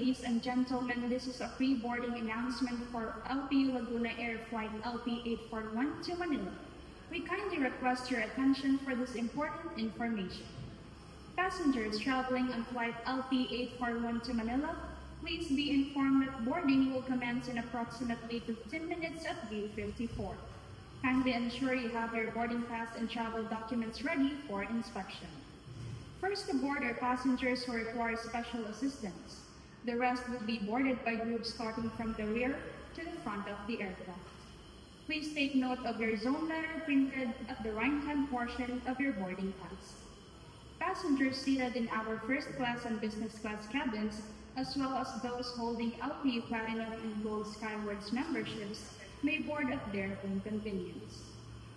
Ladies and gentlemen, this is a pre-boarding announcement for LPU Laguna Air Flight LP841 to Manila. We kindly request your attention for this important information. Passengers traveling on flight LP841 to Manila, please be informed that boarding will commence in approximately 15 minutes at gate 54. Kindly ensure you have your boarding pass and travel documents ready for inspection. First to board are passengers who require special assistance. The rest will be boarded by groups starting from the rear to the front of the aircraft. Please take note of your zone letter printed at the right-hand portion of your boarding pass. Passengers seated in our first class and business class cabins, as well as those holding LPU Platinum and Gold Skywards memberships, may board at their own convenience.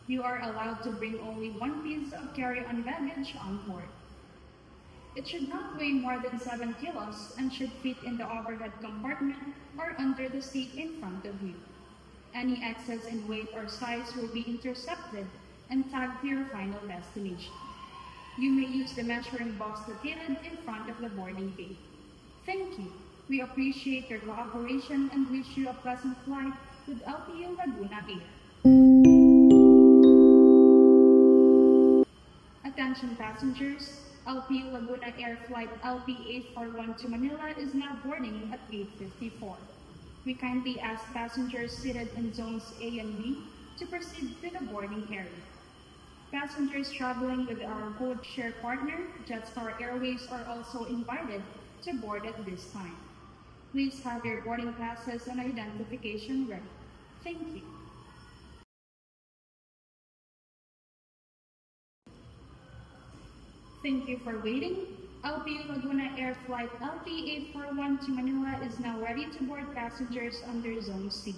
You are allowed to bring only one piece of carry-on baggage on board. It should not weigh more than 7 kilos and should fit in the overhead compartment or under the seat in front of you. Any excess in weight or size will be intercepted and tagged to your final destination. You may use the measuring box located in front of the boarding gate. Thank you. We appreciate your cooperation and wish you a pleasant flight with LPU Laguna Air. Attention passengers, LPU Laguna Air Flight LP841 to Manila is now boarding at gate 54. We kindly ask passengers seated in zones A and B to proceed to the boarding area. Passengers traveling with our code-share partner, Jetstar Airways, are also invited to board at this time. Please have your boarding passes and identification ready. Thank you. Thank you for waiting. LPU Laguna Air Flight LP841 to Manila is now ready to board passengers under Zone C.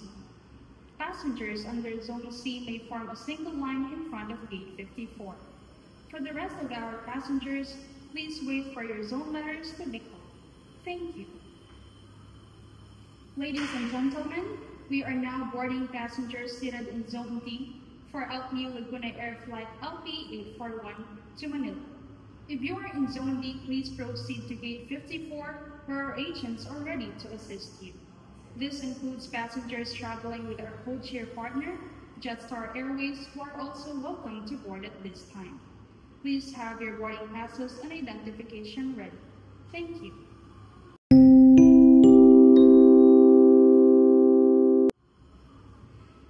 Passengers under Zone C may form a single line in front of gate 54. For the rest of our passengers, please wait for your zone letters to be called. Thank you. Ladies and gentlemen, we are now boarding passengers seated in Zone D for LPU Laguna Air Flight LP841 to Manila. If you are in Zone D, please proceed to gate 54 where our agents are ready to assist you. This includes passengers traveling with our code-share partner, Jetstar Airways, who are also welcome to board at this time. Please have your boarding passes and identification ready. Thank you.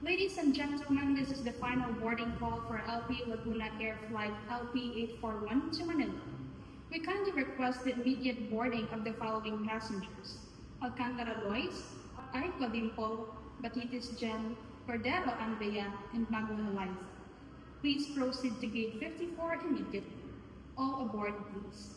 Ladies and gentlemen, this is the final boarding call for LPU Laguna Air Flight LP841 to Manila. We kindly request the immediate boarding of the following passengers: Alcantara Lois, Aiko Dimple, Batitis Jen, Cordero Andrea, and Magna Liza. Please proceed to gate 54 immediately. All aboard, please.